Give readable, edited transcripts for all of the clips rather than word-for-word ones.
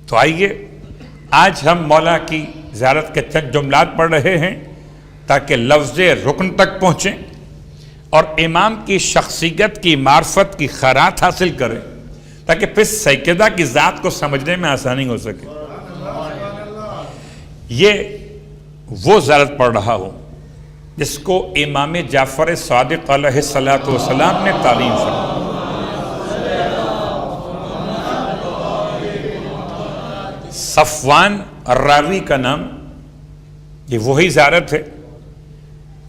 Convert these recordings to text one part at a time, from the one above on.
تو آئیے آج ہم مولا کی زیارت کے چند جملات پڑھ رہے ہیں تاکہ لفظ رکن تک پہنچیں اور امام کی شخصیت کی معرفت کی خیرات حاصل کریں تاکہ پھر سیدہ کی ذات کو سمجھنے میں آسانی ہو سکے۔ یہ وہ زیارت پڑھ رہا ہوں جس کو امام جعفر صادق علیہ السلام نے تعلیم فرمائی۔ صفوان الراوی کا نام، یہ وہی زیارت ہے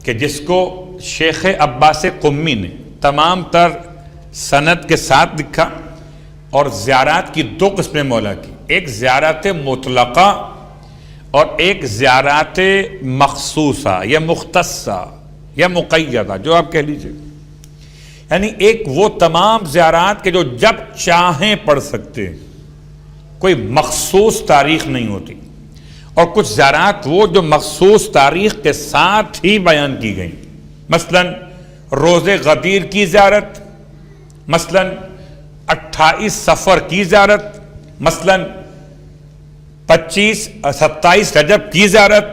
کہ جس کو شیخ عباس قمی نے تمام تر سند کے ساتھ لکھا، اور زیارات کی دو قسمیں مولا کی، ایک زیارت مطلقہ اور ایک زیارت مخصوصہ یا مختصہ یا مقیدہ، جو آپ کہہ لیجئے، یعنی ایک وہ تمام زیارات کے جو جب چاہیں پڑھ سکتے ہیں، کوئی مخصوص تاریخ نہیں ہوتی، اور کچھ زیارات وہ جو مخصوص تاریخ کے ساتھ ہی بیان کی گئیں، مثلا روز غدیر کی زیارت، مثلا 28 صفر کی زیارت، مثلا 27 رجب کی زیارت،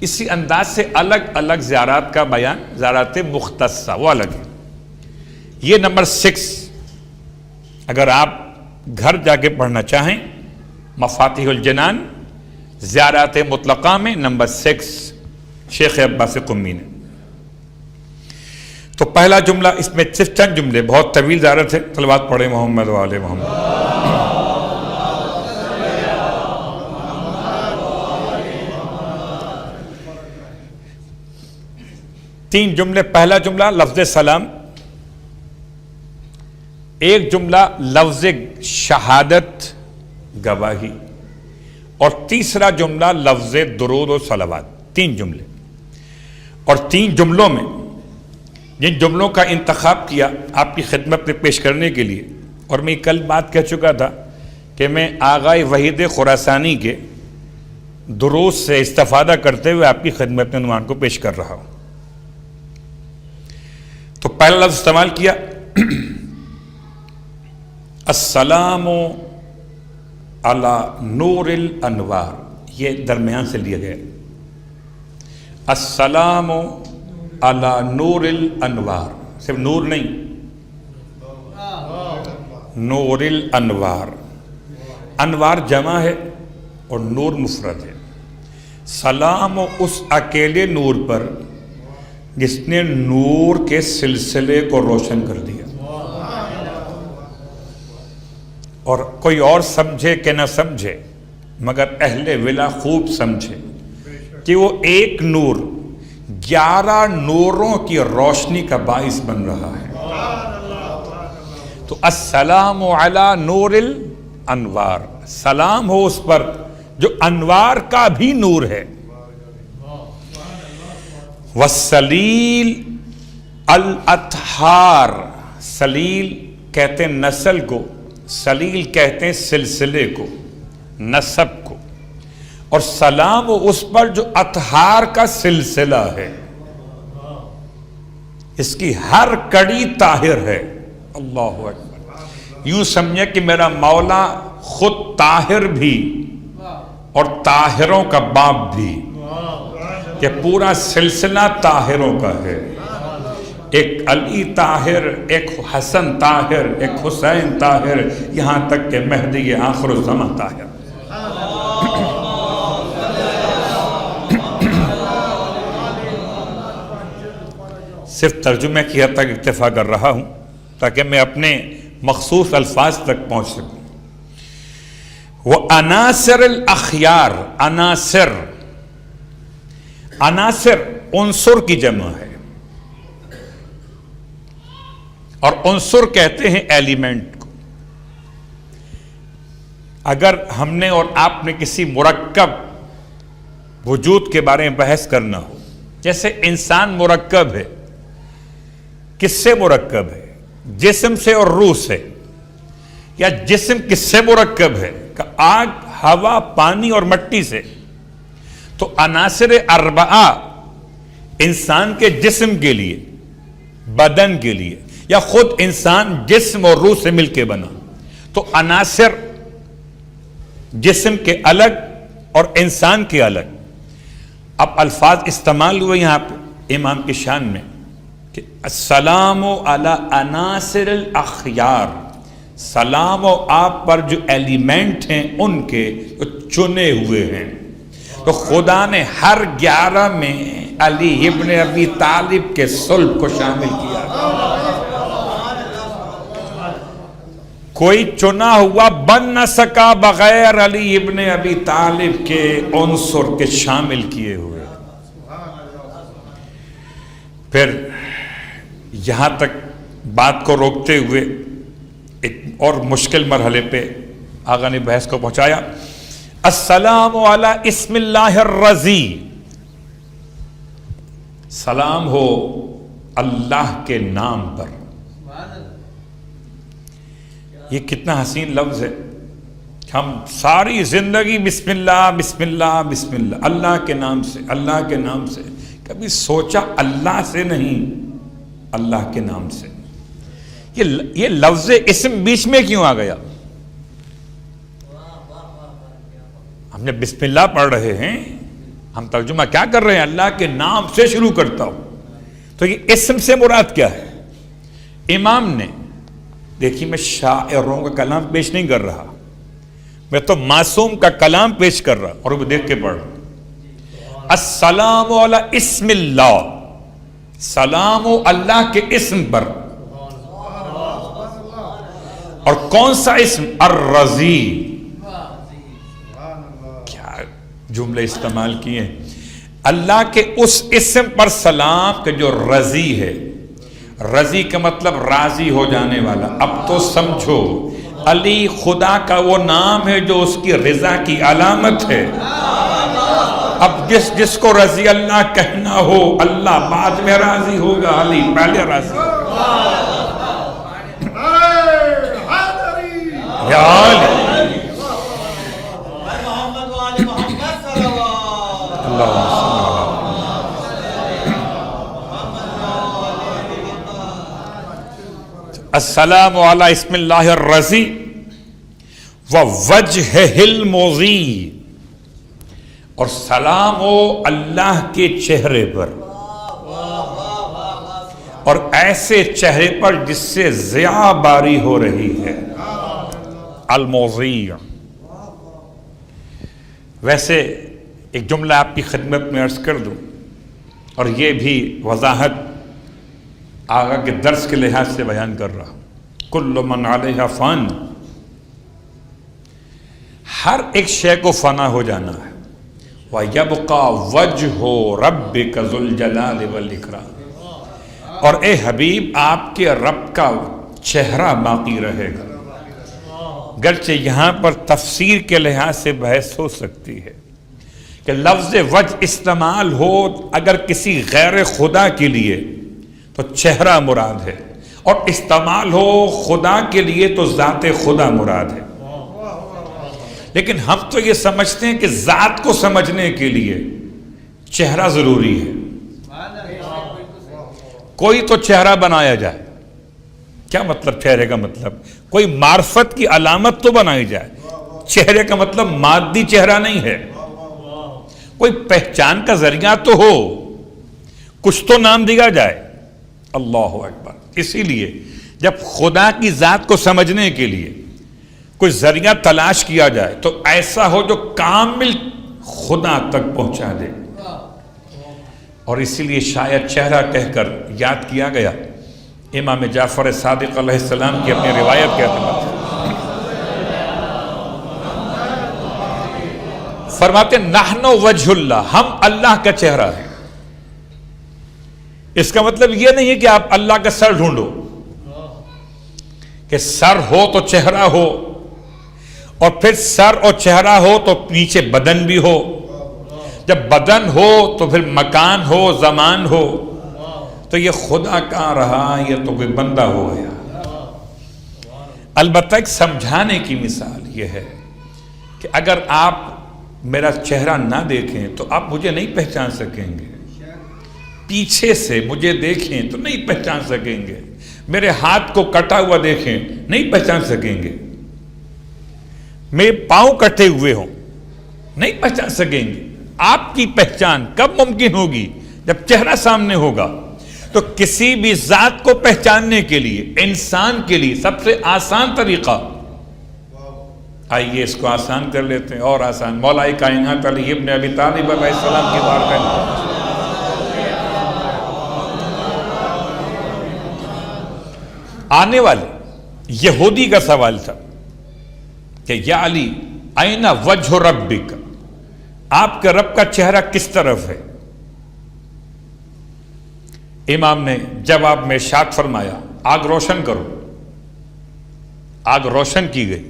اسی انداز سے الگ الگ زیارات کا بیان، زیارات مختصہ وہ الگ ہے۔ یہ نمبر 6 اگر آپ گھر جا کے پڑھنا چاہیں، مفاتیح الجنان زیارات مطلقہ میں نمبر 6 شیخ عباس قمی نے۔ تو پہلا جملہ، اس میں صرف چند جملے، بہت طویل زیارت ہے، صلوات پڑھیں محمد و آل محمد۔ تین جملے، پہلا جملہ لفظ سلام، ایک جملہ لفظ شہادت گواہی، اور تیسرا جملہ لفظ درود و صلوات، 3 جملے۔ اور 3 جملوں میں جن جملوں کا انتخاب کیا آپ کی خدمت میں پیش کرنے کے لیے، اور میں کل بات کہہ چکا تھا کہ میں آغا وحید خراسانی کے دروس سے استفادہ کرتے ہوئے آپ کی خدمت میں عنوان کو پیش کر رہا ہوں۔ تو پہلا لفظ استعمال کیا السلام علی نور الانوار، یہ درمیان سے لیا گیا، السلام علی نور الانوار، صرف نور نہیں، نور الانوار، انوار جمع ہے اور نور مفرد ہے۔ سلام اس اکیلے نور پر جس نے نور کے سلسلے کو روشن کر دیا، اور کوئی اور سمجھے کہ نہ سمجھے مگر اہل ولا خوب سمجھے کہ وہ ایک نور 11 نوروں کی روشنی کا باعث بن رہا ہے۔ تو السلام علی نور الانوار، سلام ہو اس پر جو انوار کا بھی نور ہے۔ والسلیل الاطہار، سلیل کہتے ہیں نسل کو، سلیل کہتے ہیں سلسلے کو، نسب کو، اور سلام اس پر جو اطہار کا سلسلہ ہے، اس کی ہر کڑی طاہر ہے۔ اللہ اکبر، یوں سمجھے کہ میرا مولا خود طاہر بھی اور طاہروں کا باپ بھی، کہ پورا سلسلہ طاہروں کا ہے، ایک علی طاہر، ایک حسن طاہر، ایک حسین طاہر، یہاں تک کہ مہدی آخر الزماں طاہر۔ صرف ترجمے کی حد تک اکتفا کر رہا ہوں تاکہ میں اپنے مخصوص الفاظ تک پہنچ سکوں۔ وعناصر الاخیار، عناصر، عناصر عنصر کی جمع ہے، اور عنصر کہتے ہیں ایلیمنٹ کو۔ اگر ہم نے اور آپ نے کسی مرکب وجود کے بارے میں بحث کرنا ہو، جیسے انسان مرکب ہے، کس سے مرکب ہے؟ جسم سے اور روح سے، یا جسم کس سے مرکب ہے؟ کہ آگ، ہوا، پانی اور مٹی سے۔ تو عناصر اربعہ انسان کے جسم کے لیے، بدن کے لیے، یا خود انسان جسم اور روح سے مل کے بنا، تو عناصر جسم کے الگ اور انسان کے الگ. اب الفاظ استعمال ہوئے یہاں پہ امام کی شان میں کہ السلام علی عناصر الاخیار، سلام و آپ پر جو ایلیمنٹ ہیں ان کے جو چنے ہوئے ہیں. تو خدا نے ہر 11 میں علی ابن ابی طالب کے صلب کو شامل کیا. کوئی چنا ہوا بن نہ سکا بغیر علی ابن ابی طالب کے عنصر کے شامل کیے ہوئے. پھر یہاں تک بات کو روکتے ہوئے ایک اور مشکل مرحلے پہ آقا نے بحث کو پہنچایا. السلام علی اسم اللہ الرضی، سلام ہو اللہ کے نام پر. یہ کتنا حسین لفظ ہے. ہم ساری زندگی بسم اللہ بسم اللہ بسم اللہ، اللہ کے نام سے، اللہ کے نام سے. کبھی سوچا اللہ سے نہیں، اللہ کے نام سے. یہ لفظ اسم بیچ میں کیوں آ گیا؟ ہم نے بسم اللہ پڑھ رہے ہیں، ہم ترجمہ کیا کر رہے ہیں؟ اللہ کے نام سے شروع کرتا ہوں. تو یہ اسم سے مراد کیا ہے؟ امام نے، دیکھیے میں شاعروں کا کلام پیش نہیں کر رہا، میں تو معصوم کا کلام پیش کر رہا اور وہ دیکھ کے پڑھ رہا. السلام علی اسم اللہ، سلام و اللہ کے اسم پر. اور کون سا اسم؟ الرضی. کیا جملے استعمال کیے. اللہ کے اس اسم پر سلام کہ جو رضی ہے. رضی کا مطلب راضی ہو جانے والا. اب تو سمجھو علی خدا کا وہ نام ہے جو اس کی رضا کی علامت ہے. اب جس کو رضی اللہ کہنا ہو، اللہ بعد میں راضی ہوگا، علی پہلے راضی ہوگا. یا علی السلام علی اسم اللہ الرضی ووجہہ المضی، اور سلام ہو اللہ کے چہرے پر، اور ایسے چہرے پر جس سے ضیاء باری ہو رہی ہے. المضی. ویسے ایک جملہ آپ کی خدمت میں عرض کر دوں، اور یہ بھی وضاحت آقا کے درس کے لحاظ سے بیان کر رہا. کل من علیہا فان، ہر ایک شے کو فنا ہو جانا ہے. وَيَبْقَى وَجْهُ رَبِّكَ ذُو الْجَلَالِ وَالْإِكْرَامِ، اور اے حبیب آپ کے رب کا چہرہ باقی رہے گا. گرچہ یہاں پر تفسیر کے لحاظ سے بحث ہو سکتی ہے کہ لفظ وجہ استعمال ہو اگر کسی غیر خدا کے لیے تو چہرہ مراد ہے، اور استعمال ہو خدا کے لیے تو ذات خدا مراد ہے. لیکن ہم تو یہ سمجھتے ہیں کہ ذات کو سمجھنے کے لیے چہرہ ضروری ہے. کوئی تو چہرہ بنایا جائے. کیا مطلب چہرے کا؟ مطلب کوئی معرفت کی علامت تو بنائی جائے. چہرے کا مطلب مادی چہرہ نہیں ہے. کوئی پہچان کا ذریعہ تو ہو، کچھ تو نام دیا جائے. اللہ اکبر. اسی لیے جب خدا کی ذات کو سمجھنے کے لیے کوئی ذریعہ تلاش کیا جائے تو ایسا ہو جو کامل خدا تک پہنچا دے. اور اسی لیے شاید چہرہ کہہ کر یاد کیا گیا امام جعفر صادق علیہ السلام کی اپنی روایت کے اعتبار سے. فرماتے نحن وجہ اللہ، ہم اللہ کا چہرہ ہے. اس کا مطلب یہ نہیں ہے کہ آپ اللہ کا سر ڈھونڈو، کہ سر ہو تو چہرہ ہو، اور پھر سر اور چہرہ ہو تو نیچے بدن بھی ہو. جب بدن ہو تو پھر مکان ہو، زمان ہو. تو یہ خدا کہاں رہا، یہ تو کوئی بندہ ہو گیا. البتہ ایک سمجھانے کی مثال یہ ہے کہ اگر آپ میرا چہرہ نہ دیکھیں تو آپ مجھے نہیں پہچان سکیں گے. پیچھے سے مجھے دیکھیں تو نہیں پہچان سکیں گے. میرے ہاتھ کو کٹا ہوا دیکھیں نہیں پہچان سکیں گے. میرے پاؤں کٹے ہوئے ہوں، نہیں پہچان سکیں گے۔ آپ کی پہچان کب ممکن ہوگی؟ جب چہرہ سامنے ہوگا۔ تو کسی بھی ذات کو پہچاننے کے لیے، انسان کے لیے سب سے آسان طریقہ، آئیے اس کو آسان کر لیتے ہیں، اور آسان، مولا کائنات علی ابن ابی طالب علیہ السلام کی بار کریں۔ آنے والے یہودی کا سوال تھا کہ یا علی اینا وجہ ربک، آپ کے رب کا چہرہ کس طرف ہے؟ امام نے جواب میں ارشاد فرمایا آگ روشن کرو۔ آگ روشن کی گئی۔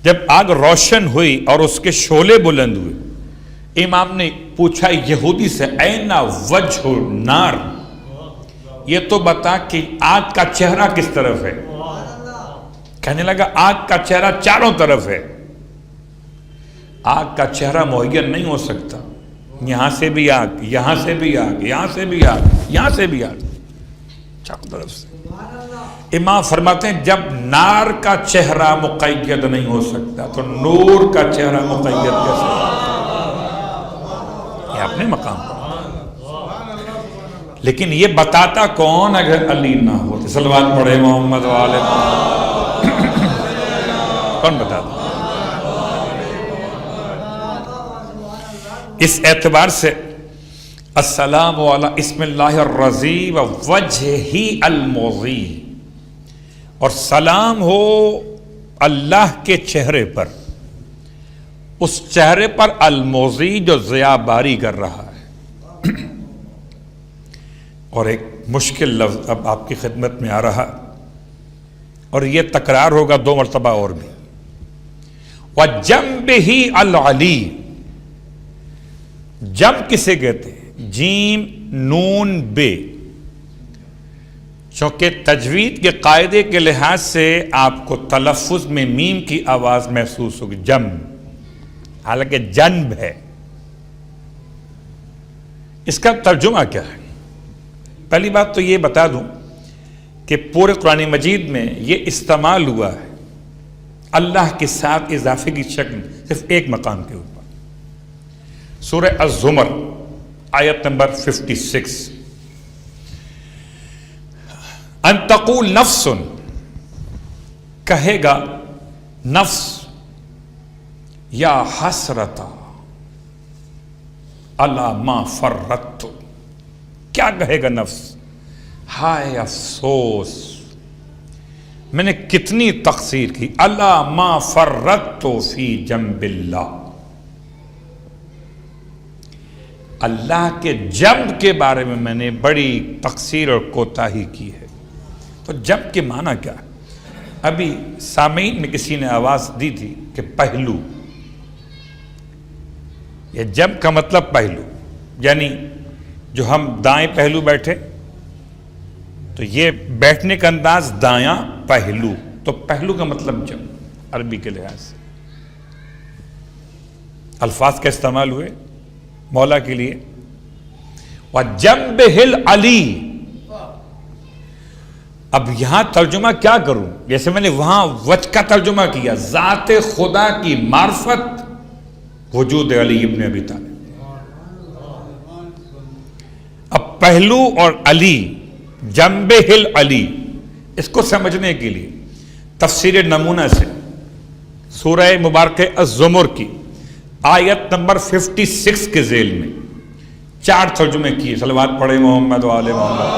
جب آگ روشن ہوئی اور اس کے شعلے بلند ہوئے، امام نے پوچھا یہودی سے اینا وجہ نار، یہ تو بتا کہ آگ کا چہرہ کس طرف ہے؟ کہنے لگا آگ کا چہرہ چاروں طرف ہے۔ آگ کا چہرہ معین نہیں ہو سکتا، یہاں سے بھی آگ، یہاں سے بھی آگ، یہاں سے بھی آگ، یہاں سے بھی آگ، چاروں طرف سے۔ امام فرماتے ہیں جب نار کا چہرہ مقید نہیں ہو سکتا تو نور کا چہرہ مقید کیسے ہوگا؟ یہ اپنے مقام پر۔ لیکن یہ بتاتا کون اگر علی نہ ہو؟ صلوات پڑھے محمد والے کون بتاتا؟ اس اعتبار سے السلام علی اسم اللہ الرضی و وجہہ المضی، اور سلام ہو اللہ کے چہرے پر، اس چہرے پر المضی جو ضیاء باری کر رہا ہے۔ اور ایک مشکل لفظ اب آپ کی خدمت میں آ رہا، اور یہ تکرار ہوگا 2 مرتبہ اور بھی، وَجَنبِهِ الْعَلِي۔ جنب کسے کہتے ہیں؟ جیم نون بے، چونکہ تجوید کے قاعدے کے لحاظ سے آپ کو تلفظ میں میم کی آواز محسوس ہوگی، جنب، حالانکہ جنب ہے۔ اس کا ترجمہ کیا ہے؟ پہلی بات تو یہ بتا دوں کہ پورے قرآن مجید میں یہ استعمال ہوا ہے اللہ کے ساتھ اضافے کی شکل صرف ایک مقام کے اوپر، سورہ الزمر آیت نمبر 56، ان تقول نفس، کہے گا نفس، یا حسرتا علی ما فرطت، کیا کہے گا نفس؟ ہائے افسوس، میں نے کتنی تقصیر کی، علی ما فرطت فی جنب اللہ، اللہ کے جنب کے بارے میں نے بڑی تقصیر اور کوتاہی کی ہے۔ تو جنب کے معنی کیا ہے؟ ابھی سامعین میں کسی نے آواز دی تھی کہ پہلو، یہ جنب کا مطلب پہلو، یعنی جو ہم دائیں پہلو بیٹھے تو یہ بیٹھنے کا انداز دایاں پہلو، تو پہلو کا مطلب جنب عربی کے لحاظ سے۔ الفاظ کا استعمال ہوئے مولا کے لیے، وَجَنبِهِ الْعَلِي۔ اب یہاں ترجمہ کیا کروں؟ جیسے میں نے وہاں وجہ کا ترجمہ کیا، ذات خدا کی معرفت وجود علی ابن ابی طالب۔ اب پہلو اور علی، جنبہ العلی، اس کو سمجھنے کے لیے تفسیر نمونہ سے سورہ مبارکہ الزمر کی آیت نمبر 56 کے ذیل میں 4 ترجمے کیے، صلوات پڑھے محمد و آل محمد،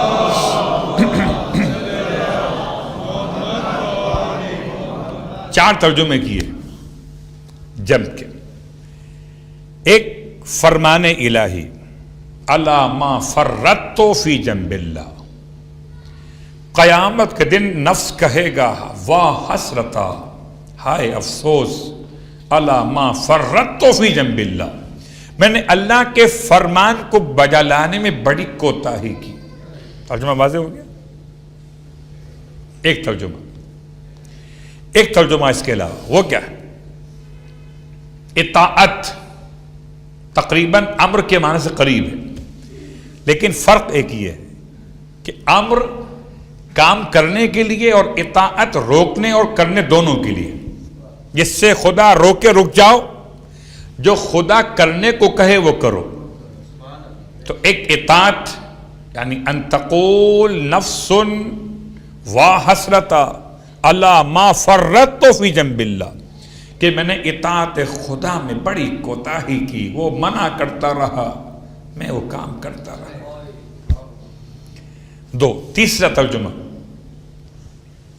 4 ترجمے کیے جنب کے۔ ایک فرمان الہی، الا ما فرطت فی جنب اللہ، قیامت کے دن نفس کہے گا واہ حسرتا، ہائے افسوس، الا ما فرطت فی جنب اللہ، میں نے اللہ کے فرمان کو بجا لانے میں بڑی کوتاہی کی۔ ترجمہ واضح ہو گیا؟ ایک ترجمہ اس کے علاوہ وہ کیا ہے؟ اطاعت تقریباً امر کے معنی سے قریب ہے، لیکن فرق ایک ہی ہے کہ امر کام کرنے کے لیے اور اطاعت روکنے اور کرنے دونوں کے لیے۔ جس سے خدا روکے رک جاؤ، جو خدا کرنے کو کہے وہ کرو. تو ایک اطاعت یعنی ان تقول نفس واحسرتا الا ما فرطت فی جنب اللہ، کہ میں نے اطاعت خدا میں بڑی کوتاہی کی، وہ منع کرتا رہا میں وہ کام کرتا رہا. دو. تیسرا ترجمہ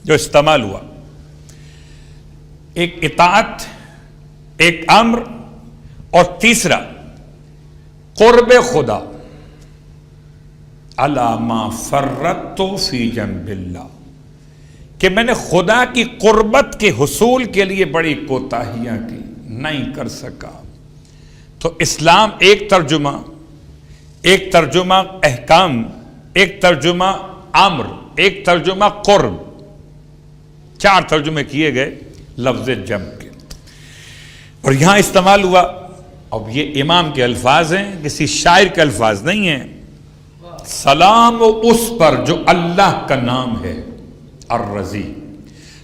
جو استعمال ہوا، ایک اطاعت، ایک امر، اور تیسرا قرب خدا. الا ما فرطت فی جنب اللہ، کہ میں نے خدا کی قربت کے حصول کے لیے بڑی کوتاہیاں کی، نہیں کر سکا. تو اسلام ایک ترجمہ احکام، ایک ترجمہ امر، ایک ترجمہ قرب، 4 ترجمے کیے گئے لفظ جم کے. اور یہاں استعمال ہوا. اب یہ امام کے الفاظ ہیں، کسی شاعر کے الفاظ نہیں ہیں. سلام اس پر جو اللہ کا نام ہے الرضی،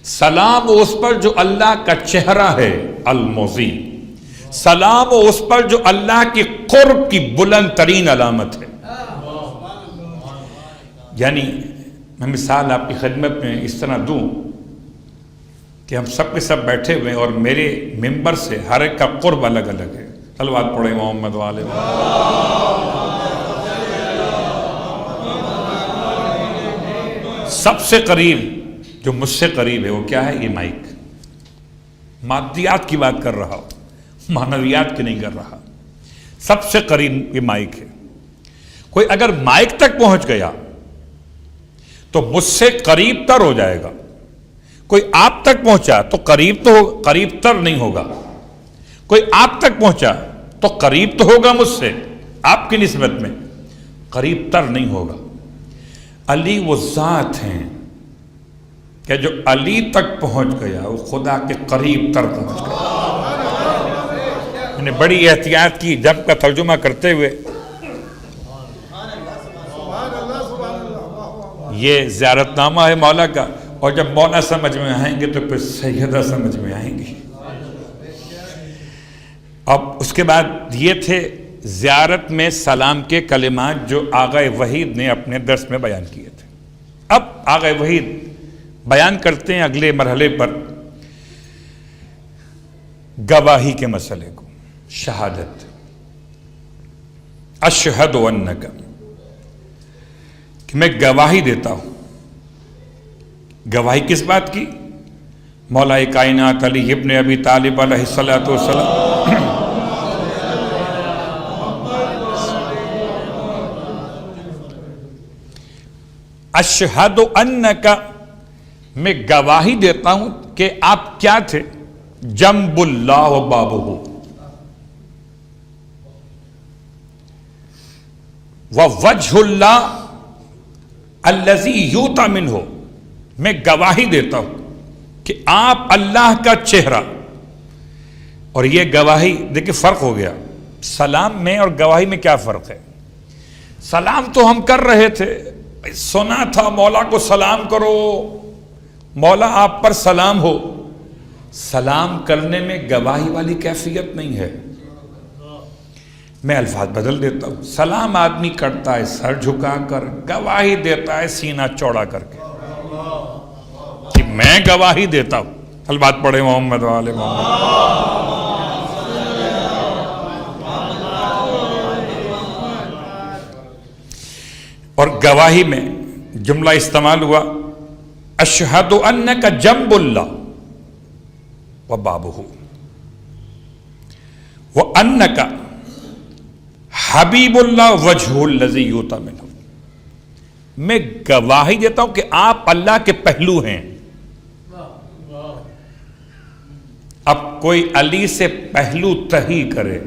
سلام اس پر جو اللہ کا چہرہ ہے المضی، سلام اس پر جو اللہ کی قرب کی بلند ترین علامت ہے. یعنی میں مثال آپ کی خدمت میں اس طرح دوں کہ ہم سب کے سب بیٹھے ہوئے ہیں اور میرے ممبر سے ہر ایک کا قرب الگ الگ ہے. صلوات پڑھیں محمد والے. سب سے قریب جو مجھ سے قریب ہے وہ کیا ہے؟ یہ مائک. مادیات کی بات کر رہا ہوں، معنویات کی نہیں کر رہا. سب سے قریب یہ مائک ہے. کوئی اگر مائک تک پہنچ گیا تو مجھ سے قریب تر ہو جائے گا. کوئی آپ تک پہنچا تو قریب تر نہیں ہوگا. کوئی آپ تک پہنچا تو قریب تو ہوگا مجھ سے، آپ کی نسبت میں قریب تر نہیں ہوگا. علی وہ ذات ہیں کہ جو علی تک پہنچ گیا وہ خدا کے قریب تر پہنچ گیا. میں نے بڑی احتیاط کی جب کا ترجمہ کرتے ہوئے. یہ زیارت نامہ ہے مولا کا، اور جب مولا سمجھ میں آئیں گے تو پھر سیدہ سمجھ میں آئیں گی. اب اس کے بعد یہ تھے زیارت میں سلام کے کلمات جو آغا وحید نے اپنے درس میں بیان کیے تھے. اب آغا وحید بیان کرتے ہیں اگلے مرحلے پر گواہی کے مسئلے کو. شہادت، اشہد انک، کہ میں گواہی دیتا ہوں. گواہی کس بات کی؟ مولا کائنات علی ابن ابی طالب علیہ الصلوۃ والسلام اشہد انک، میں گواہی دیتا ہوں کہ آپ کیا تھے؟ جنب اللہ و بابہ، ووجہ اللہ الذی یؤتی منہ، میں گواہی دیتا ہوں کہ آپ اللہ کا چہرہ. اور یہ گواہی دیکھیں فرق ہو گیا. سلام میں اور گواہی میں کیا فرق ہے؟ سلام تو ہم کر رہے تھے، سنا تھا مولا کو سلام کرو، مولا آپ پر سلام ہو. سلام کرنے میں گواہی والی کیفیت نہیں ہے. میں الفاظ بدل دیتا ہوں. سلام آدمی کرتا ہے سر جھکا کر، گواہی دیتا ہے سینہ چوڑا کر کے کہ میں گواہی دیتا ہوں. البات پڑھے محمد والے محمد. اور گواہی میں جملہ استعمال ہوا اشہد انک جنب اللہ و بابہ وانک حبیب اللہ وجہ الذی یؤتی منہ. میں گواہی دیتا ہوں کہ آپ اللہ کے پہلو ہیں. اب کوئی علی سے پہلو تہی کرے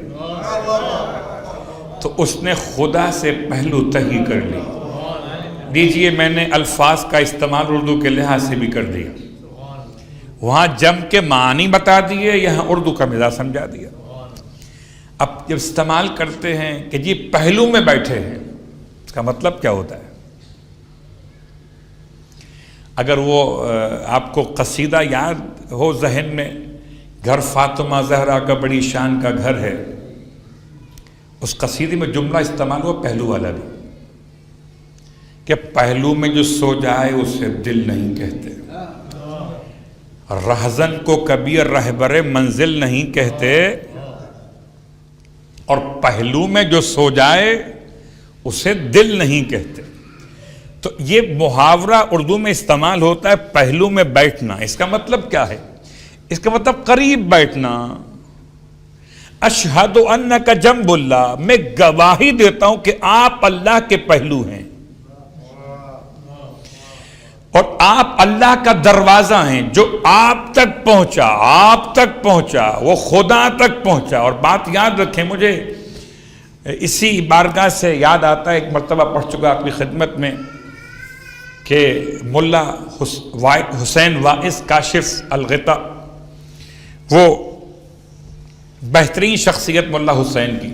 تو اس نے خدا سے پہلو تہی کر لی. دیجئے میں نے الفاظ کا استعمال اردو کے لحاظ سے بھی کر دیا. وہاں جم کے معنی بتا دیے، یہاں اردو کا مزاج سمجھا دیا. اب جب استعمال کرتے ہیں کہ جی پہلو میں بیٹھے ہیں، اس کا مطلب کیا ہوتا ہے؟ اگر وہ آپ کو قصیدہ یاد ہو ذہن میں گھر فاطمہ زہرا کا بڑی شان کا گھر ہے، اس قصیدے میں جملہ استعمال ہوا پہلو والا بھی، کہ پہلو میں جو سو جائے اسے دل نہیں کہتے، رہزن کو کبھی رہبر منزل نہیں کہتے، اور پہلو میں جو سو جائے اسے دل نہیں کہتے۔ تو یہ محاورہ اردو میں استعمال ہوتا ہے پہلو میں بیٹھنا۔ اس کا مطلب کیا ہے؟ اس کا مطلب قریب بیٹھنا۔ اشہد انک جنب اللہ، میں گواہی دیتا ہوں کہ آپ اللہ کے پہلو ہیں، اور آپ اللہ کا دروازہ ہیں جو آپ تک پہنچا، وہ خدا تک پہنچا۔ اور بات یاد رکھیں، مجھے اسی بارگاہ سے یاد آتا ہے، ایک مرتبہ پڑھ چکا آپ کی خدمت میں، کہ ملا حسین واعظ کاشف الغطا، وہ بہترین شخصیت ملا حسین کی،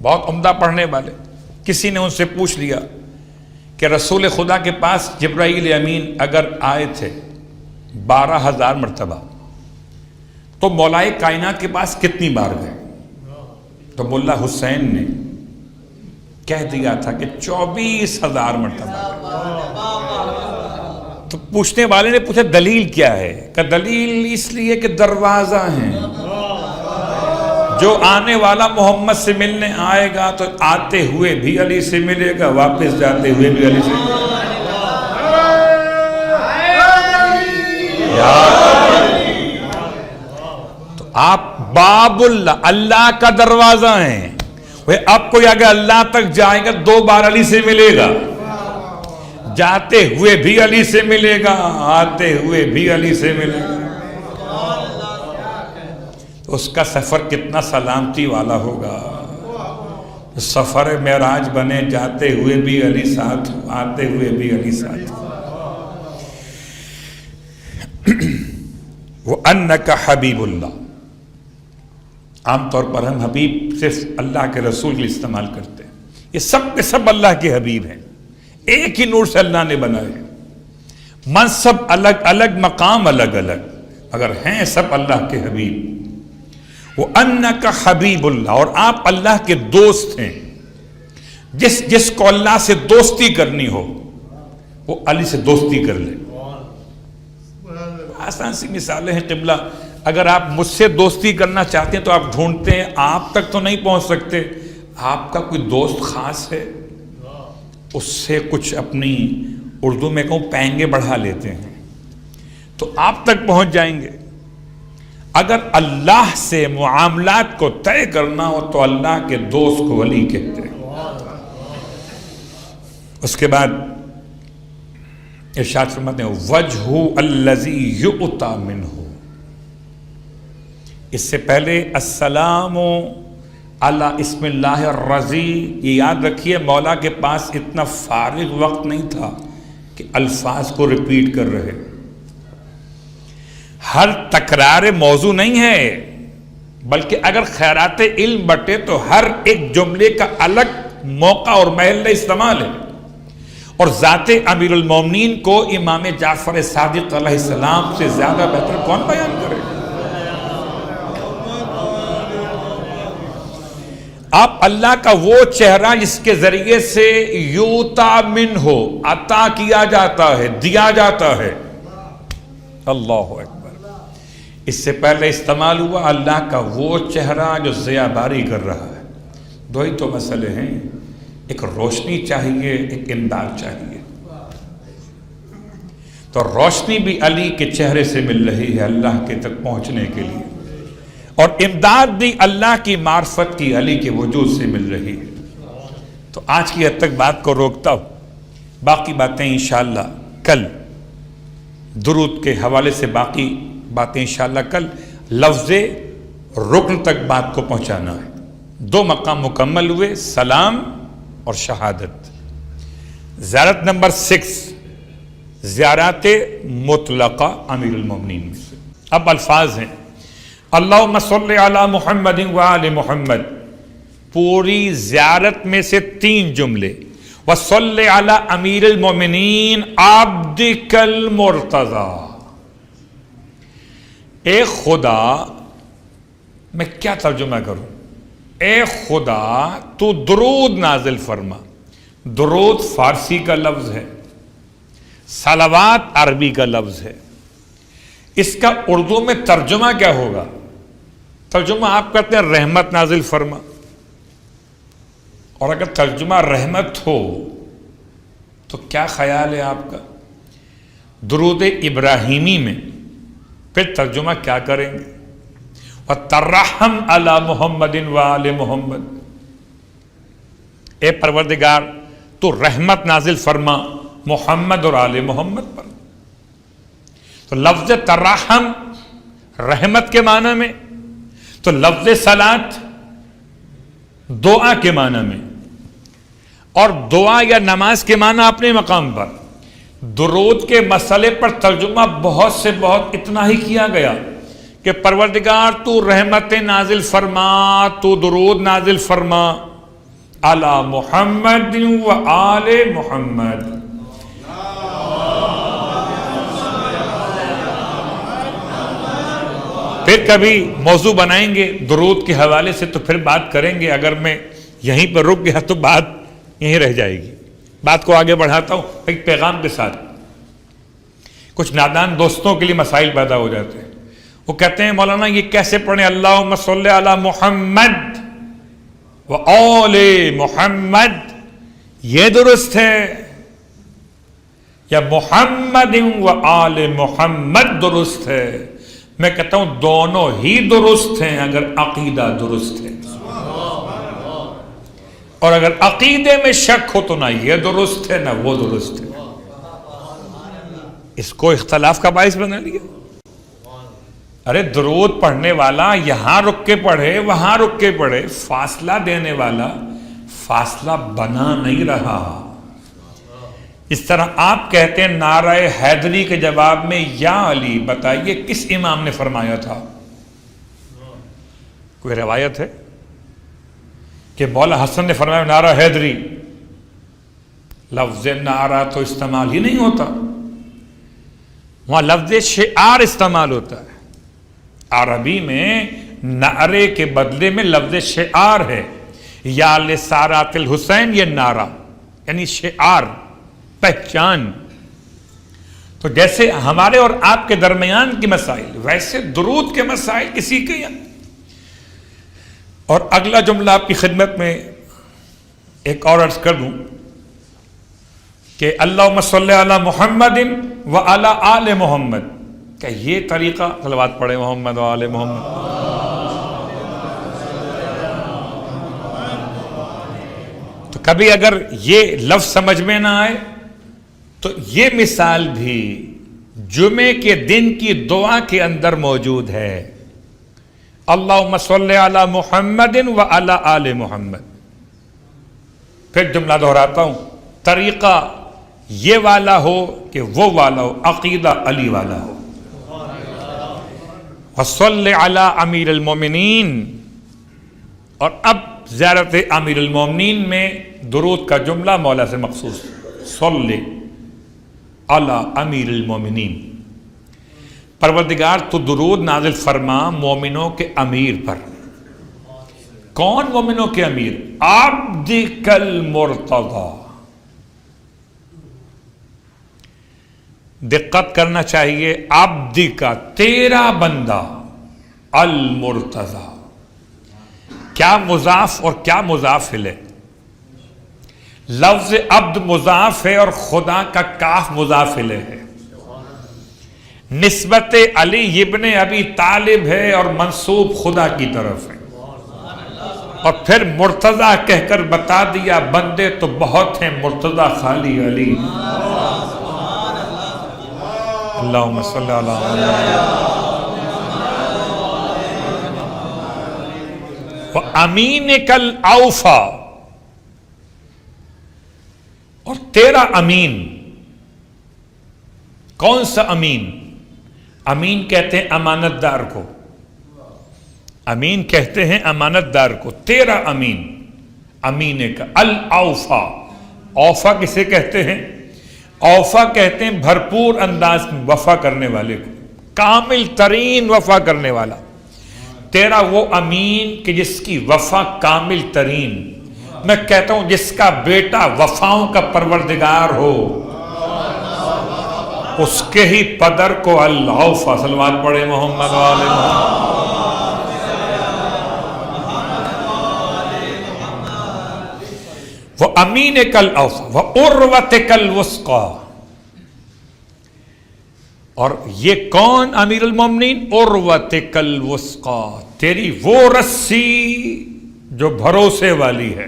بہت عمدہ پڑھنے والے، کسی نے ان سے پوچھ لیا کہ رسول خدا کے پاس جبرائیل امین اگر آئے تھے 12,000 مرتبہ تو مولائے کائنات کے پاس کتنی بار گئے؟ تو ملا حسین نے کہہ دیا تھا کہ 24,000 مرتبہ۔ تو پوچھنے والے نے پوچھا دلیل کیا ہے؟ کہ دلیل اس لیے کہ دروازہ ہیں، جو آنے والا محمد سے ملنے آئے گا تو آتے ہوئے بھی علی سے ملے گا، واپس جاتے ہوئے بھی علی سے ملے گا۔ تو آپ باب اللہ، اللہ کا دروازہ ہیں۔ اب کوئی اگر اللہ تک جائے گا 2 بار علی سے ملے گا، جاتے ہوئے بھی علی سے ملے گا، آتے ہوئے بھی علی سے ملے گا۔ اس کا سفر کتنا سلامتی والا ہوگا، سفر معراج بنے، جاتے ہوئے بھی علی ساتھ، آتے ہوئے بھی علی ساتھ۔ وَأَنَّكَ حَبِيبُ اللَّهِ، عام طور پر ہم حبیب صرف اللہ کے رسول کے لیے استعمال کرتے ہیں، یہ سب کے سب اللہ کے حبیب ہیں، ایک ہی نور سے اللہ نے بنائے ہیں، منصب الگ الگ، مقام الگ الگ، مگر ہیں سب اللہ کے حبیب۔ وَأَنَّكَ حَبِيبُ اللَّهِ، اور آپ اللہ کے دوست ہیں۔ جس کو اللہ سے دوستی کرنی ہو وہ علی سے دوستی کر لے۔ آسان سی مثالیں ہیں قبلہ، اگر آپ مجھ سے دوستی کرنا چاہتے ہیں تو آپ ڈھونڈتے ہیں، آپ تک تو نہیں پہنچ سکتے، آپ کا کوئی دوست خاص ہے، اس سے کچھ اپنی اردو میں کہوں پینگے بڑھا لیتے ہیں تو آپ تک پہنچ جائیں گے۔ اگر اللہ سے معاملات کو طے کرنا ہو تو اللہ کے دوست کو ولی کہتے ہیں۔ اس کے بعد ارشاد فرماتے ہیں وجہ الذی یؤتی منہ، اس سے پہلے السلام علی اسم اللہ الرضی، یہ یاد رکھیے مولا کے پاس اتنا فارغ وقت نہیں تھا کہ الفاظ کو ریپیٹ کر رہے، ہر تکرار موضوع نہیں ہے، بلکہ اگر خیرات علم بٹے تو ہر ایک جملے کا الگ موقع اور محل استعمال ہے، اور ذات امیر المومنین کو امام جعفر صادق علیہ السلام سے زیادہ بہتر کون بیان کرے؟ آپ اللہ کا وہ چہرہ جس کے ذریعے سے یوتا من ہو، عطا کیا جاتا ہے، دیا جاتا ہے۔ اللہ اکبر۔ اس سے پہلے استعمال ہوا اللہ کا وہ چہرہ جو ضیاء باری کر رہا ہے۔ دو ہی تو مسئلے ہیں، ایک روشنی چاہیے، ایک امداد چاہیے۔ تو روشنی بھی علی کے چہرے سے مل رہی ہے اللہ کے تک پہنچنے کے لیے، اور امداد بھی اللہ کی معرفت کی علی کے وجود سے مل رہی ہے۔ تو آج کی حد تک بات کو روکتا ہوں، باقی باتیں انشاءاللہ کل، درود کے حوالے سے باقی باتیں انشاءاللہ کل۔ لفظ رکن تک بات کو پہنچانا ہے۔ 2 مقام مکمل ہوئے، سلام اور شہادت۔ زیارت نمبر 6 زیارات مطلقہ امیر المومنین میں سے۔ اب الفاظ ہیں اللہم صلی علی محمد وآل محمد، پوری زیارت میں سے 3 جملے، وصلی علی امیر المومنین عبدک المرتضی، اے خدا، میں کیا ترجمہ کروں؟ اے خدا تو درود نازل فرما. درود فارسی کا لفظ ہے، صلوات عربی کا لفظ ہے. اس کا اردو میں ترجمہ کیا ہوگا؟ ترجمہ آپ کہتے ہیں رحمت نازل فرما، اور اگر ترجمہ رحمت ہو تو کیا خیال ہے آپ کا؟ درود ابراہیمی میں پھر ترجمہ کیا کریں گے؟ وَتَرَحَمْ عَلَى مُحَمَّدٍ وَآلِ محمد. اے پروردگار تو رحمت نازل فرما محمد اور آل محمد پر. تو لفظ ترحم رحمت کے معنی میں، تو لفظ صلاۃ دعا کے معنی میں، اور دعا یا نماز کے معنی اپنے مقام پر. درود کے مسئلے پر ترجمہ بہت سے بہت اتنا ہی کیا گیا کہ پروردگار تو رحمت نازل فرما، تو درود نازل فرما علی محمد و آل محمد. پھر کبھی موضوع بنائیں گے درود کے حوالے سے تو پھر بات کریں گے. اگر میں یہیں پر رک گیا تو بات یہیں رہ جائے گی. بات کو آگے بڑھاتا ہوں ایک پیغام کے ساتھ. کچھ نادان دوستوں کے لیے مسائل پیدا ہو جاتے ہیں. وہ کہتے ہیں مولانا یہ کیسے پڑھیں اللہم صلی علی محمد و آل محمد، یہ درست ہے یا محمد و آل محمد درست ہے؟ میں کہتا ہوں دونوں ہی درست ہیں اگر عقیدہ درست ہے. اور اگر عقیدے میں شک ہو تو نہ یہ درست ہے نہ وہ درست ہے. اس کو اختلاف کا باعث بنا لیا. ارے درود پڑھنے والا یہاں رک کے پڑھے وہاں رک کے پڑھے، فاصلہ دینے والا فاصلہ بنا نہیں رہا. اس طرح آپ کہتے ہیں نعرہ حیدری کے جواب میں یا علی، بتائیے کس امام نے فرمایا تھا؟ کوئی روایت ہے کہ مولا حسن نے فرمایا نعرہ حیدری؟ لفظ نعرہ تو استعمال ہی نہیں ہوتا، وہاں لفظ شعار استعمال ہوتا ہے. عربی میں نعرے کے بدلے میں لفظ شعار ہے. یا لسارات الحسین، یہ نعرہ یعنی شعار، پہچان. تو جیسے ہمارے اور آپ کے درمیان کی مسائل، ویسے درود کے مسائل کسی کے یہاں. اور اگلا جملہ آپ کی خدمت میں ایک اور عرض کر دوں کہ اللہم صلی علی محمد و علی آل محمد. کہ یہ طریقہ صلوات پڑھے محمد و آل محمد. تو کبھی اگر یہ لفظ سمجھ میں نہ آئے تو یہ مثال بھی جمعے کے دن کی دعا کے اندر موجود ہے. اللہم صلی علی محمد و علی آل محمد. پھر جملہ دہراتا ہوں، طریقہ یہ والا ہو کہ وہ والا ہو، عقیدہ علی والا ہو. وصلی علی امیر المومنین. اور اب زیارت امیر المومنین میں درود کا جملہ مولا سے مخصوص، صلی علی امیر المومنین. پروردگار تو درود نازل فرما مومنوں کے امیر پر. کون مومنوں کے امیر؟ عبدک المرتضی. دقت کرنا چاہیے، عبدک تیرا بندہ، المرتضی. کیا مضاف اور کیا مضاف ہے؟ لفظ عبد مضاف ہے اور خدا کا کاف مضاف ہے. نسبت علی ابن ابی طالب ہے اور منسوب خدا کی طرف ہے. اور پھر مرتضی کہہ کر بتا دیا بندے تو بہت ہیں، مرتضی خالی علی. اللہم صلی علی وَأَمِينِكَ الْأَوْفَى. اور تیرا امین. کون سا امین؟ امین کہتے ہیں امانت دار کو. امین کہتے ہیں امانت دار کو. تیرا امین، امین کا الاوفا. اوفا کسے کہتے ہیں؟ اوفا کہتے ہیں بھرپور انداز میں وفا کرنے والے کو. کامل ترین وفا کرنے والا، تیرا وہ امین کہ جس کی وفا کامل ترین، میں کہتا ہوں جس کا بیٹا وفاؤں کا پروردگار ہو، اس کے ہی پدر کو العوفا، صلوات پڑھے محمد والے محمد۔ وہ امین کل اوفا وہ عروت کل وثقا، اور یہ کون امیر المومنین؟ عروت کل وثقا، تیری وہ رسی جو بھروسے والی ہے،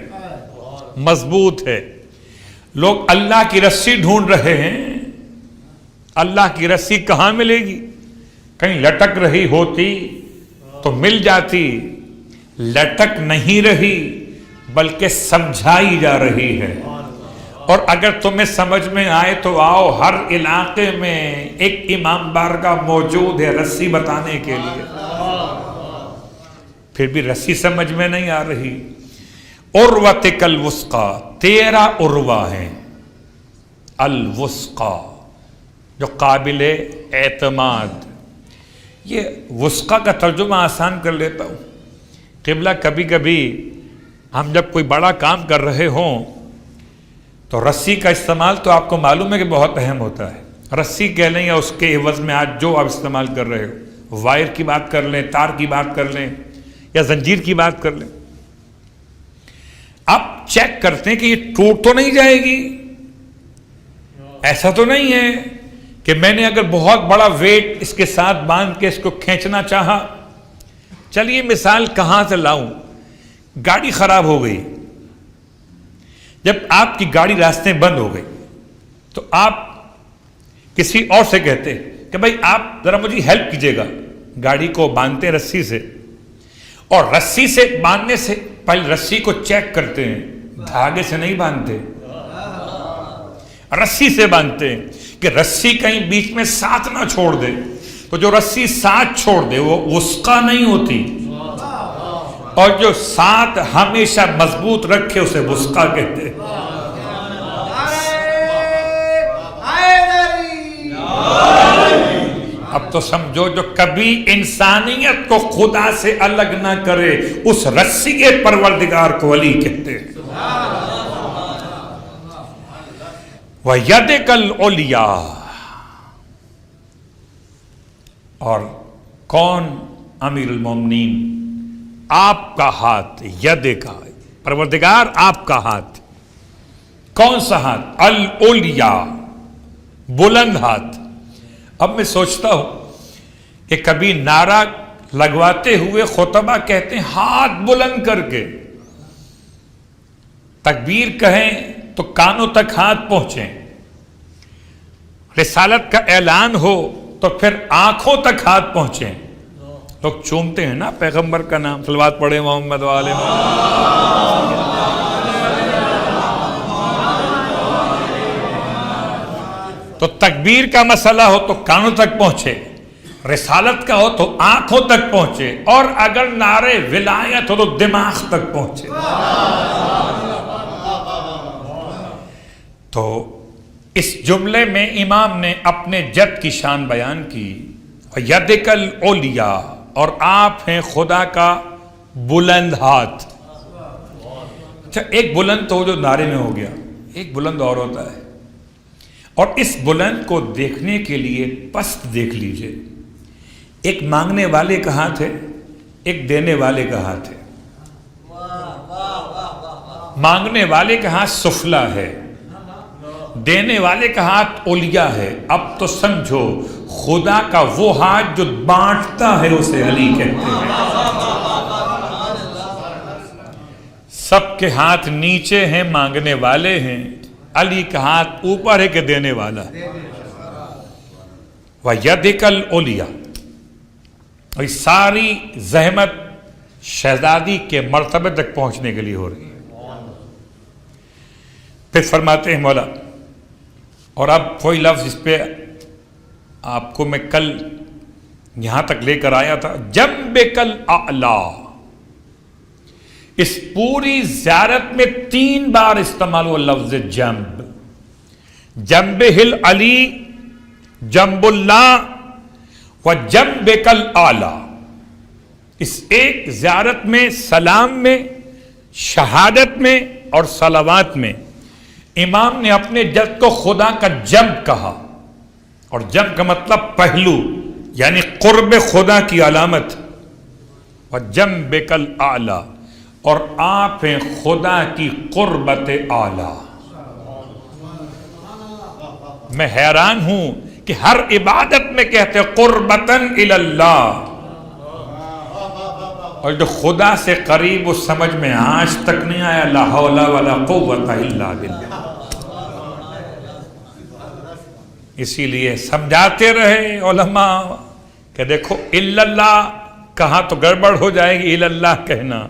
مضبوط ہے۔ لوگ اللہ کی رسی ڈھونڈ رہے ہیں، اللہ کی رسی کہاں ملے گی؟ کہیں لٹک رہی ہوتی تو مل جاتی، لٹک نہیں رہی بلکہ سمجھائی جا رہی ہے۔ اور اگر تمہیں سمجھ میں آئے تو آؤ، ہر علاقے میں ایک امام بارگاہ موجود ہے رسی بتانے کے لیے، پھر بھی رسی سمجھ میں نہیں آ رہی۔ عروت الوثقا، تیرا عروہ ہے الوثقا جو قابل اعتماد۔ یہ وثقا کا ترجمہ آسان کر لیتا ہوں۔ قبلہ کبھی کبھی ہم جب کوئی بڑا کام کر رہے ہوں تو رسی کا استعمال تو آپ کو معلوم ہے کہ بہت اہم ہوتا ہے۔ رسی کہہ لیں یا اس کے عوض میں آج جو آپ استعمال کر رہے ہو، وائر کی بات کر لیں، تار کی بات کر لیں یا زنجیر کی بات کر لیں، آپ چیک کرتے ہیں کہ یہ ٹوٹ تو نہیں جائے گی، ایسا تو نہیں ہے کہ میں نے اگر بہت بڑا ویٹ اس کے ساتھ باندھ کے اس کو کھینچنا چاہا۔ چلیے مثال کہاں سے لاؤں؟ گاڑی خراب ہو گئی، جب آپ کی گاڑی راستے میں بند ہو گئی تو آپ کسی اور سے کہتے کہ بھائی آپ ذرا مجھے ہیلپ کیجیے گا، گاڑی کو باندھتے رسی سے، اور رسی سے باندھنے سے پہلے رسی کو چیک کرتے ہیں، دھاگے سے نہیں باندھتے، رسی سے باندھتے ہیں کہ رسی کہیں بیچ میں ساتھ نہ چھوڑ دے، تو جو رسی ساتھ چھوڑ دے وہ وثقا نہیں ہوتی، اور جو ساتھ ہمیشہ مضبوط رکھے اسے وثقا کہتے ہیں۔ اب تو سمجھو جو کبھی انسانیت کو خدا سے الگ نہ کرے اس رسی کے پروردگار کو ولی کہتے ہیں۔ وَيَدِكَ الْعُلْيَا، اور کون امیر المومنین؟ آپ کا ہاتھ، ید کا پروردگار، آپ کا ہاتھ، کون سا ہاتھ؟ العلیا، بلند ہاتھ۔ اب میں سوچتا ہوں کہ کبھی نعرہ لگواتے ہوئے خطبہ کہتے ہیں ہاتھ بلند کر کے، تکبیر کہیں تو کانوں تک ہاتھ پہنچیں، رسالت کا اعلان ہو تو پھر آنکھوں تک ہاتھ پہنچیں۔ لوگ چومتے ہیں نا پیغمبر کا نام، صلوات پڑھے محمد والے محمد۔ تو تکبیر کا مسئلہ ہو تو کانوں تک پہنچے، رسالت کا ہو تو آنکھوں تک پہنچے، اور اگر نعرے ولایت ہو تو دماغ تک پہنچے۔ تو اس جملے میں امام نے اپنے جد کی شان بیان کی، یدک العلیا، اور آپ ہیں خدا کا بلند ہاتھ۔ اچھا، ایک بلند تو جو نعرے میں ہو گیا، ایک بلند اور ہوتا ہے، اور اس بلند کو دیکھنے کے لیے پست دیکھ لیجئے۔ ایک مانگنے والے کا ہاتھ ہے، ایک دینے والے کا ہاتھ ہے۔ مانگنے والے کا ہاتھ سفلا ہے، دینے والے کا ہاتھ علیا ہے۔ اب تو سمجھو خدا کا وہ ہاتھ جو بانٹتا ہے اسے علی کہتے ہیں۔ سب کے ہاتھ نیچے ہیں، مانگنے والے ہیں، علی کا ہاتھ اوپر ہے کہ دینے والا ہے۔ وَيَدِكَ الْعُلْيَا، اور ساری زحمت شہزادی کے مرتبے تک پہنچنے کے لیے ہو رہی ہے۔ پھر فرماتے ہیں مولا، اور اب وہی لفظ اس پہ آپ کو میں کل یہاں تک لے کر آیا تھا، جنبک الاعلی، اس پوری زیارت میں 3 بار استعمال ہوا لفظ جنب، جنبہ العلی، جنب اللہ، وجنبک الاعلی، اس ایک زیارت میں، سلام میں، شہادت میں اور صلوات میں امام نے اپنے جد کو خدا کا جنب کہا، اور جنب کا مطلب پہلو، یعنی قرب خدا کی علامت. وجنبک الاعلی، اور آپ ہیں خدا کی قربت اعلی. میں حیران ہوں کہ ہر عبادت میں کہتے قربتاً الی اللہ، اور جو خدا سے قریب اس سمجھ میں آج تک نہیں آیا لا حول ولا قوت الا باللہ. اسی لیے سمجھاتے رہے علماء کہ دیکھو الا اللہ کہاں تو گڑبڑ ہو جائے گی، الا اللہ کہنا،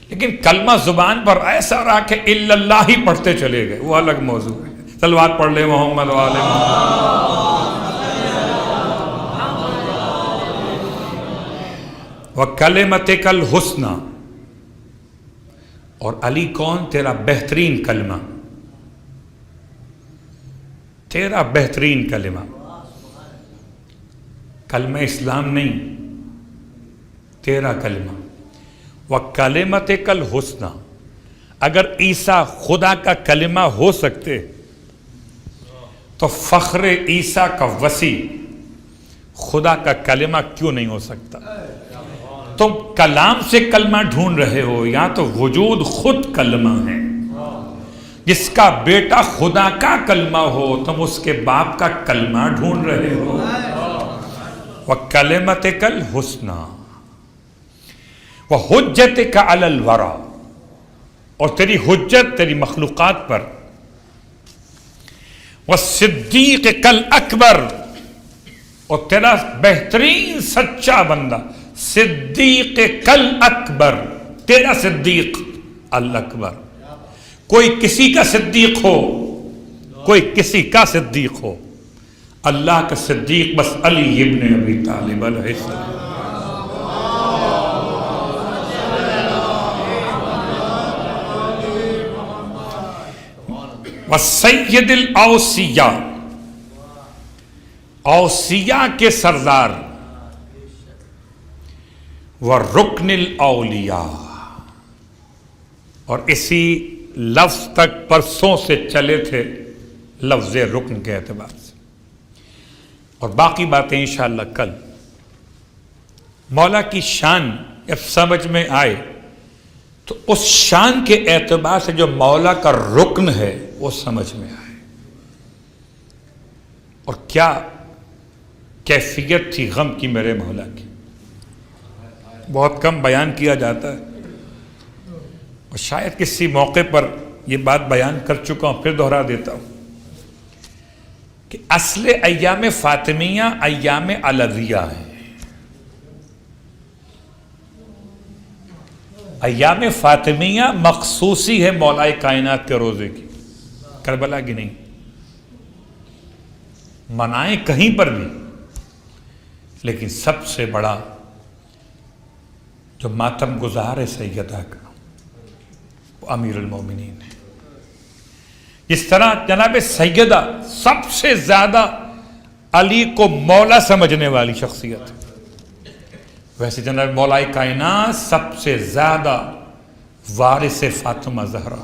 لیکن کلمہ زبان پر ایسا رہا کہ الا اللہ ہی پڑھتے چلے گئے، وہ الگ موضوع ہے. صلوات پڑھ لے محمد و آل محمد. وَكَلِمَتِكَ الْحُسْنَى، اور علی کون؟ تیرا بہترین کلمہ، تیرا بہترین کلمہ. کلمہ اسلام نہیں، تیرا کلمہ. وَكَلِمَتِكَ الْحُسْنَى، اگر عیسیٰ خدا کا کلمہ ہو سکتے تو فخر عیسیٰ کا وسیع خدا کا کلمہ کیوں نہیں ہو سکتا؟ تم کلام سے کلمہ ڈھونڈ رہے ہو، یا تو وجود خود کلمہ ہے. جس کا بیٹا خدا کا کلمہ ہو، تم اس کے باپ کا کلمہ ڈھونڈ رہے ہو. وَكَلِمَتِكَ الْحُسْنَى وَحُجَّتِكَ عَلَى الْوَرَى، اور تیری حجت تیری مخلوقات پر. وَالصِّدِّيقِ الْأَكْبَرِ، اور تیرا بہترین سچا بندہ صدیق کل اکبر، تیرا صدیق الاکبر. کوئی کسی کا صدیق ہو، کوئی کسی کا صدیق ہو، اللہ کا صدیق بس علی ابن ابی طالب علیہ السلام. وسید الاوصیاء، اوصیاء کے سردار. وَرُكْنِ الْأَوْلِيَاء، اور اسی لفظ تک پرسوں سے چلے تھے لفظ رکن کے اعتبار سے، اور باقی باتیں انشاءاللہ کل. مولا کی شان جب سمجھ میں آئے تو اس شان کے اعتبار سے جو مولا کا رکن ہے وہ سمجھ میں آئے، اور کیا کیفیت تھی غم کی میرے مولا کی. بہت کم بیان کیا جاتا ہے، اور شاید کسی موقع پر یہ بات بیان کر چکا ہوں، پھر دہرا دیتا ہوں کہ اصل ایام فاطمیہ ایام علویہ ہیں. ایام فاطمیہ مخصوصی ہے مولا کائنات کے روزے کی، کربلا کی نہیں. منائیں کہیں پر بھی، لیکن سب سے بڑا جو ماتم گزار ہے سیدہ کا، وہ امیر المومنین ہے. اس طرح جناب سیدہ سب سے زیادہ علی کو مولا سمجھنے والی شخصیت ہے، ویسے جناب مولا کائنات سب سے زیادہ وارث فاطمہ زہرا.